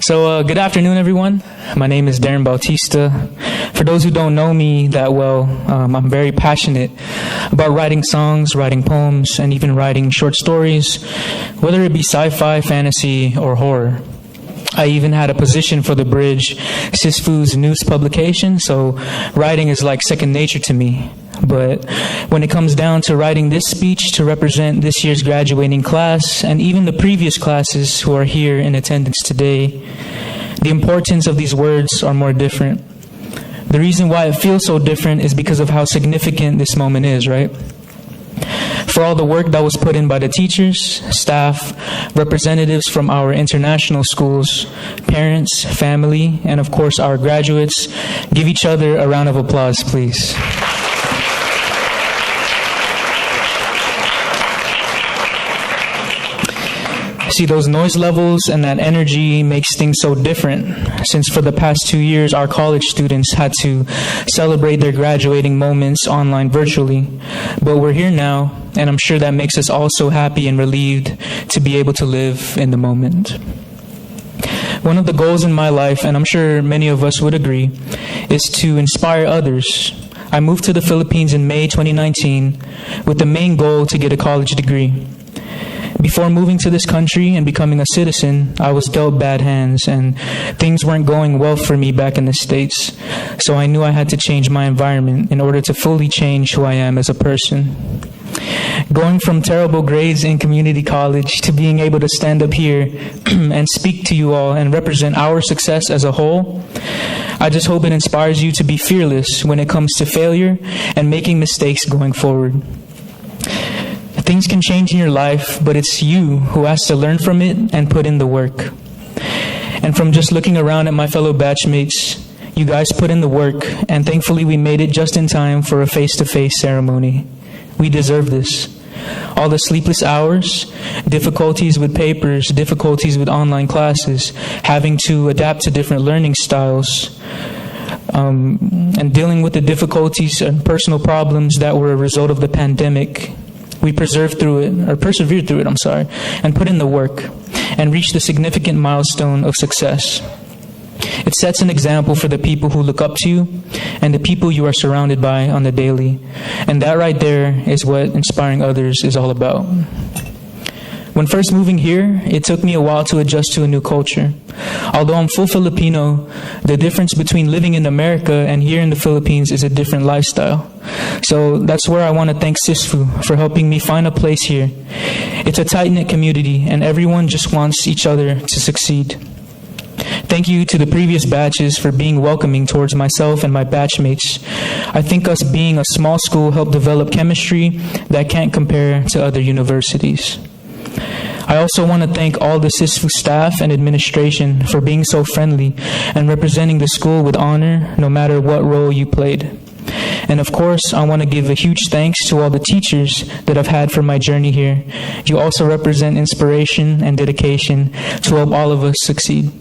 Good afternoon, everyone. My name is Darren Bautista. For those who don't know me that well, I'm very passionate about writing songs, writing poems, and even writing short stories, whether it be sci-fi, fantasy, or horror. I even had a position for The Bridge, SISFU's news publication, so writing is like second nature to me. But when it comes down to writing this speech to represent this year's graduating class, and even the previous classes who are here in attendance today, the importance of these words are more different. The reason why it feels so different is because of how significant this moment is, right? For all the work that was put in by the teachers, staff, representatives from our international schools, parents, family, and of course our graduates, give each other a round of applause, please. See, those noise levels and that energy makes things so different, since for the past 2 years, our college students had to celebrate their graduating moments online virtually. But we're here now, and I'm sure that makes us all so happy and relieved to be able to live in the moment. One of the goals in my life, and I'm sure many of us would agree, is to inspire others. I moved to the Philippines in May 2019 with the main goal to get a college degree. Before moving to this country and becoming a citizen, I was dealt bad hands and things weren't going well for me back in the States. So I knew I had to change my environment in order to fully change who I am as a person. Going from terrible grades in community college to being able to stand up here and speak to you all and represent our success as a whole, I just hope it inspires you to be fearless when it comes to failure and making mistakes going forward. Things can change in your life, but it's you who has to learn from it and put in the work. And from just looking around at my fellow batchmates, you guys put in the work, and thankfully we made it just in time for a face-to-face ceremony. We deserve this. All the sleepless hours, difficulties with papers, difficulties with online classes, having to adapt to different learning styles, and dealing with the difficulties and personal problems that were a result of the pandemic. We persevered through it, and put in the work and reached the significant milestone of success. It sets an example for the people who look up to you and the people you are surrounded by on the daily. And that right there is what inspiring others is all about. When first moving here, it took me a while to adjust to a new culture. Although I'm full Filipino, the difference between living in America and here in the Philippines is a different lifestyle. So that's where I want to thank SISFU for helping me find a place here. It's a tight-knit community and everyone just wants each other to succeed. Thank you to the previous batches for being welcoming towards myself and my batchmates. I think us being a small school helped develop chemistry that can't compare to other universities. I also want to thank all the SISFU staff and administration for being so friendly and representing the school with honor no matter what role you played. And of course, I want to give a huge thanks to all the teachers that I've had for my journey here. You also represent inspiration and dedication to help all of us succeed.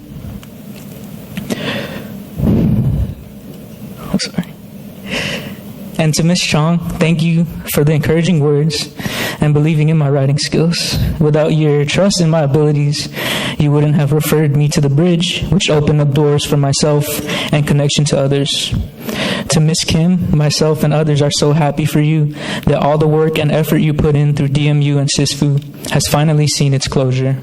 And to Ms. Chong, thank you for the encouraging words and believing in my writing skills. Without your trust in my abilities, you wouldn't have referred me to The Bridge, which opened up doors for myself and connection to others. To Ms. Kim, myself and others are so happy for you that all the work and effort you put in through DMU and SISFU has finally seen its closure.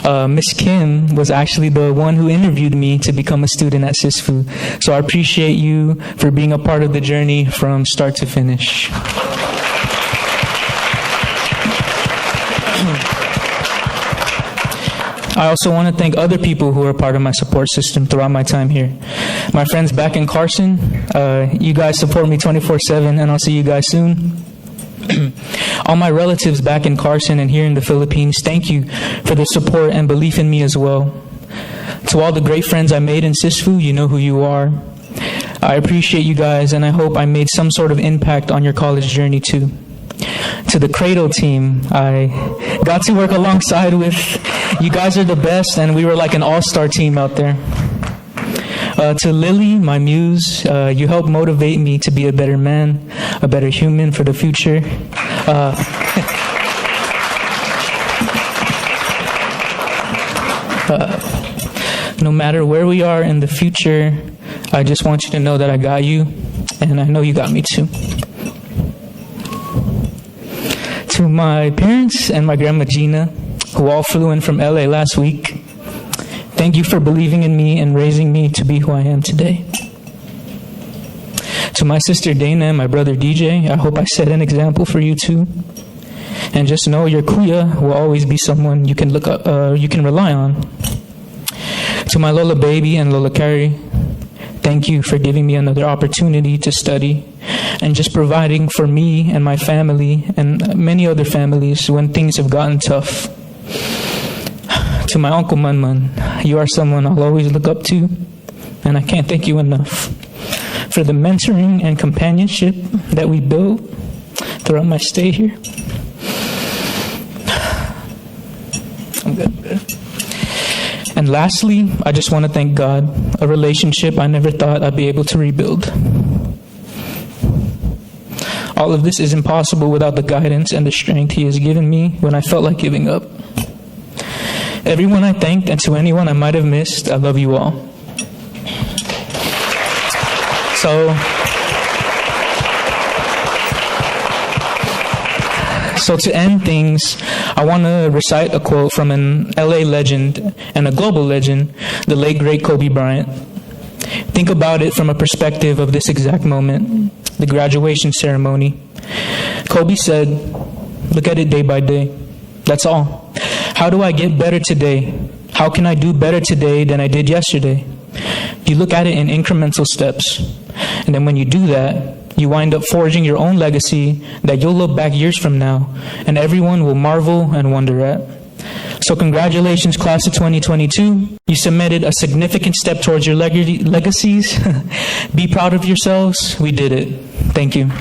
Ms. Kim was actually the one who interviewed me to become a student at SISFU. So I appreciate you for being a part of the journey from start to finish. I also want to thank other people who are part of my support system throughout my time here. My friends back in Carson, you guys support me 24/7, and I'll see you guys soon. All my relatives back in Carson and here in the Philippines, thank you for the support and belief in me as well. To all the great friends I made in SISFU, you know who you are. I appreciate you guys, and I hope I made some sort of impact on your college journey too. To the Cradle team, I got to work alongside with. You guys are the best, and we were like an all-star team out there. To Lily, my muse, you helped motivate me to be a better man, a better human for the future. No matter where we are in the future, I just want you to know that I got you, and I know you got me too. To my parents and my grandma Gina, who all flew in from LA last week, thank you for believing in me and raising me to be who I am today. To my sister Dana and my brother DJ, I hope I set an example for you too. And just know your kuya will always be someone you can look up, you can rely on. To my Lola baby and Lola Carrie, thank you for giving me another opportunity to study and just providing for me and my family and many other families when things have gotten tough. To my Uncle Manman, you are someone I'll always look up to, and I can't thank you enough for the mentoring and companionship that we built throughout my stay here. I'm good. And lastly, I just want to thank God, a relationship I never thought I'd be able to rebuild. All of this is impossible without the guidance and the strength He has given me when I felt like giving up. Everyone I thanked, and to anyone I might have missed, I love you all. So to end things, I want to recite a quote from an LA legend and a global legend, the late great Kobe Bryant. Think about it from a perspective of this exact moment, the graduation ceremony. Kobe said, look at it day by day. That's all. How do I get better today? How can I do better today than I did yesterday? You look at it in incremental steps. And then when you do that, you wind up forging your own legacy that you'll look back years from now and everyone will marvel and wonder at. So congratulations, class of 2022. You submitted a significant step towards your legacies. Be proud of yourselves. We did it. Thank you.